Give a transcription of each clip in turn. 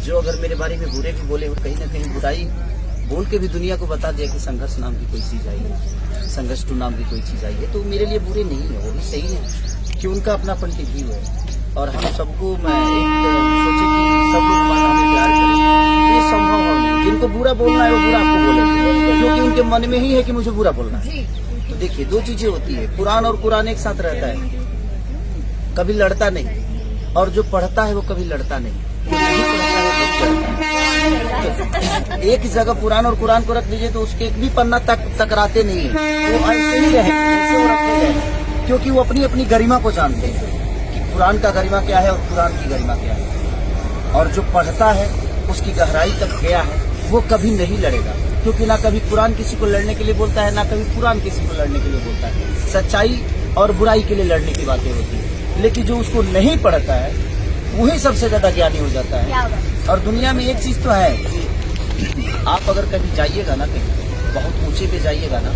जो अगर मेरे बारे में बुरे भी बोले, कहीं ना कहीं बुराई बोल के भी दुनिया को बता दिया कि संघर्ष नाम की कोई चीज आई है, संघर्ष टू नाम की कोई चीज आई है, तो मेरे लिए बुरे नहीं है, वो भी सही है कि उनका अपना पॉइंट ऑफ व्यू है। और हम सबको मैं एक सोचे कि सब लोग हमें प्यार करें, ये संभव नहीं। जिनको बुरा बोलना है वो बुरा आपको बोलेंगे, क्योंकि उनके मन में ही है कि मुझे बुरा बोलना है। तो देखिए, दो चीजें होती है, कुरान और कुरान एक साथ रहता है, कभी लड़ता नहीं, और जो पढ़ता है वो कभी लड़ता नहीं, जो नहीं पढ़ता है वो लड़ता है। तो एक जगह कुरान और कुरान को रख लीजिए तो उसके एक भी पन्ना तक टकराते नहीं है, वो ऐसे ही रहे, ऐसे वो रखते हैं, क्योंकि वो अपनी अपनी गरिमा को जानते हैं कि कुरान का गरिमा क्या है और कुरान की गरिमा क्या है। और जो पढ़ता है उसकी गहराई तक गया है, वो कभी नहीं लड़ेगा, क्योंकि ना कभी कुरान किसी को लड़ने के लिए बोलता है, ना कभी कुरान किसी को लड़ने के लिए बोलता है। सच्चाई और बुराई के लिए लड़ने की बातें होती है, लेकिन जो उसको नहीं पढ़ता है वही सबसे ज्यादा ज्ञानी हो जाता है। और दुनिया में एक चीज तो है, आप अगर कभी जाइएगा ना, कहीं बहुत ऊंचे पे जाइएगा ना,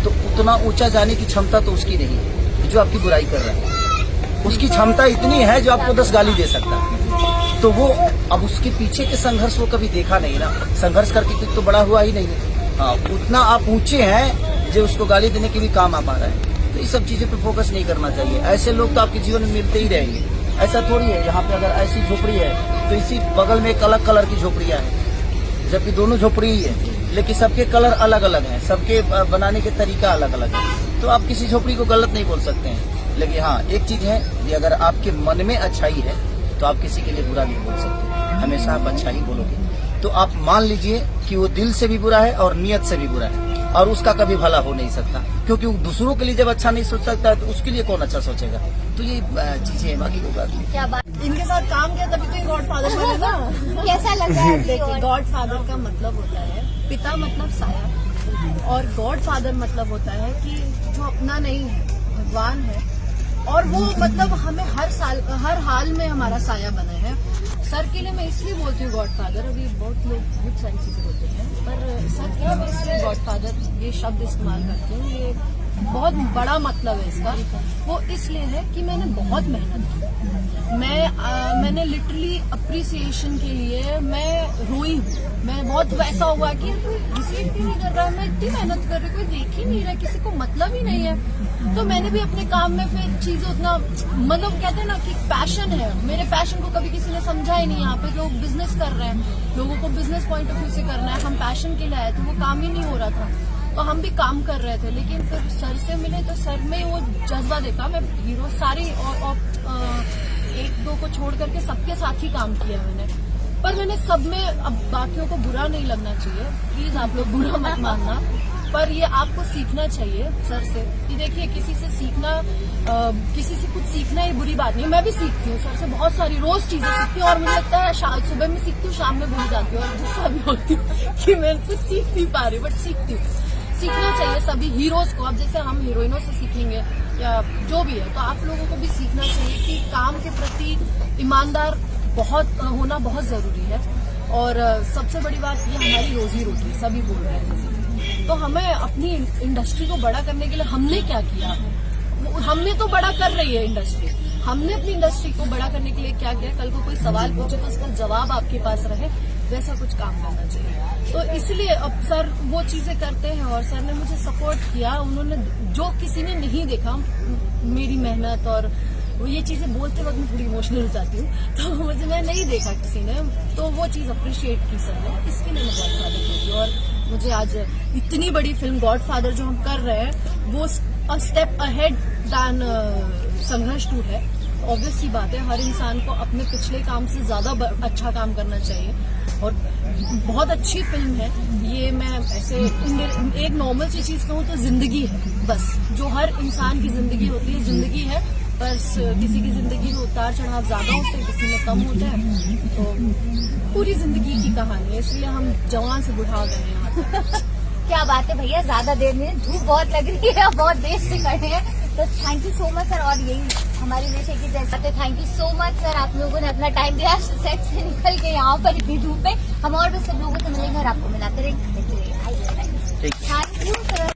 तो उतना ऊंचा जाने की क्षमता तो उसकी नहीं है जो आपकी बुराई कर रहा है। उसकी क्षमता इतनी है जो आपको 10 गाली दे सकता है। तो वो अब उसके पीछे के संघर्ष वो कभी देखा नहीं ना, संघर्ष करके तो बड़ा हुआ ही नहीं है। हाँ, उतना आप ऊंचे हैं जो उसको गाली देने के भी काम आ पा रहा है। तो इस सब चीजों पे फोकस नहीं करना चाहिए। ऐसे लोग तो आपके जीवन में मिलते ही रहेंगे। ऐसा थोड़ी है यहाँ पे अगर ऐसी झोपड़ी है तो इसी बगल में एक अलग कलर की झोपड़ियाँ है, जबकि दोनों झोपड़ी ही है, लेकिन सबके कलर अलग अलग हैं, सबके बनाने के तरीका अलग अलग है। तो आप किसी झोपड़ी को गलत नहीं बोल सकते हैं। लेकिन हाँ, एक चीज है कि अगर आपके मन में अच्छाई है तो आप किसी के लिए बुरा नहीं बोल सकते, हमेशा आप अच्छा ही बोलोगे। तो आप मान लीजिए कि वो दिल से भी बुरा है और नियत से भी बुरा है, और उसका कभी भला हो नहीं सकता, क्योंकि दूसरों के लिए जब अच्छा नहीं सोच सकता है तो उसके लिए कौन अच्छा सोचेगा। तो ये चीजें हैं, बाकी कोई बात नहीं। क्या बात, इनके साथ काम किया तभी तो ये गॉडफादर बने ना। कैसा लग रहा है? देखिए, गॉडफादर का मतलब होता है पिता, मतलब साया, और गॉडफादर मतलब होता है कि जो अपना नहीं है, भगवान है, और वो मतलब हमें हर हाल में हमारा साया बना है। सर के लिए मैं इसलिए बोलती हूँ गॉडफादर, अभी बहुत लोग बहुत सारी चीजें बोलते हैं, पर सर के लिए मैं इसलिए गॉडफादर ये शब्द इस्तेमाल करती हूँ। ये बहुत बड़ा मतलब है इसका। वो इसलिए है कि मैंने बहुत मेहनत की, मैंने लिटरली अप्रिसिएशन के लिए मैं रोई हूँ। मैं बहुत वैसा हुआ कि रिसीव भी नहीं कर रहा, मैं इतनी मेहनत कर रही हूँ, कोई देख ही नहीं रहा, किसी को मतलब ही नहीं है। तो मैंने भी अपने काम में फिर चीजें उतना, मतलब कहते हैं ना कि पैशन है, मेरे पैशन को कभी किसी ने समझा ही नहीं। यहाँ पे लोग बिजनेस कर रहे हैं, लोगों को बिजनेस पॉइंट ऑफ व्यू से करना है, हम पैशन के लिए आए थे, वो काम ही नहीं हो रहा था। तो हम भी काम कर रहे थे, लेकिन फिर सर से मिले तो सर में वो जज्बा देखा। मैं हीरो सारी और एक दो को छोड़ करके सबके साथ ही काम किया मैंने, पर मैंने सब में, अब बाकियों को बुरा नहीं लगना चाहिए, प्लीज आप लोग बुरा मत मानना, पर ये आपको सीखना चाहिए सर से कि देखिए, किसी से सीखना, किसी से कुछ सीखना ये बुरी बात नहीं। मैं भी सीखती हूँ सर से, बहुत सारी रोज चीजें सीखती हूँ, और मुझे लगता है सुबह में सीखती हूँ, शाम में भूल जाती हूँ, और गुस्सा भी होती हूँ कि मैं कुछ सीख नहीं पा रही, बट सीखती हूँ। सीखना चाहिए सभी हीरोज को। अब जैसे हम हीरोइनों से सीखेंगे या जो भी है, तो आप लोगों को भी सीखना चाहिए कि काम के प्रति ईमानदार होना बहुत जरूरी है। और सबसे बड़ी बात ये हमारी रोजी रोटी, सभी बोल रहे हैं, तो हमें अपनी इंडस्ट्री को बड़ा करने के लिए हमने क्या किया, हमने तो बड़ा कर रही है इंडस्ट्री, हमने अपनी इंडस्ट्री को बड़ा करने के लिए क्या किया। कल को कोई सवाल पूछे तो उसका जवाब आपके पास रहे, वैसा कुछ काम करना चाहिए। तो इसलिए अब सर वो चीजें करते हैं, और सर ने मुझे सपोर्ट किया। उन्होंने, जो किसी ने नहीं देखा मेरी मेहनत, और ये चीजें बोलते वक्त मैं थोड़ी इमोशनल हो जाती हूँ, तो मुझे मैं नहीं देखा किसी ने, तो वो चीज अप्रिशिएट की सर ने, इसके लिए मैं गॉडफादर कहती हूँ। और मुझे आज इतनी बड़ी फिल्म गॉडफादर जो हम कर रहे हैं, वो स्टेप अहेड दैन संघर्ष 2 है। ऑब्वियस सी बात है, हर इंसान को अपने पिछले काम से ज्यादा अच्छा काम करना चाहिए, और बहुत अच्छी फिल्म है ये। मैं ऐसे एक नॉर्मल सी चीज कहूँ तो जिंदगी है, बस जो हर इंसान की जिंदगी होती है, जिंदगी है, बस किसी की जिंदगी में उतार चढ़ाव ज्यादा होते हैं, किसी में कम होते हैं, तो पूरी जिंदगी की कहानी है, इसलिए हम जवान से बुढ़ा गए हैं। क्या बात है भैया, ज्यादा देर में धूप बहुत लग रही है, बहुत देर से खड़े हैं, तो thank you so much sir. और यही हमारी नेशे की जैसा, thank you so much sir, आप लोगों ने अपना टाइम दिया सेट से निकल के यहाँ पर इतनी धूप में। हम और भी सब लोगों से मिलेंगे और आपको मिलाते रहेंगे। Thank you sir.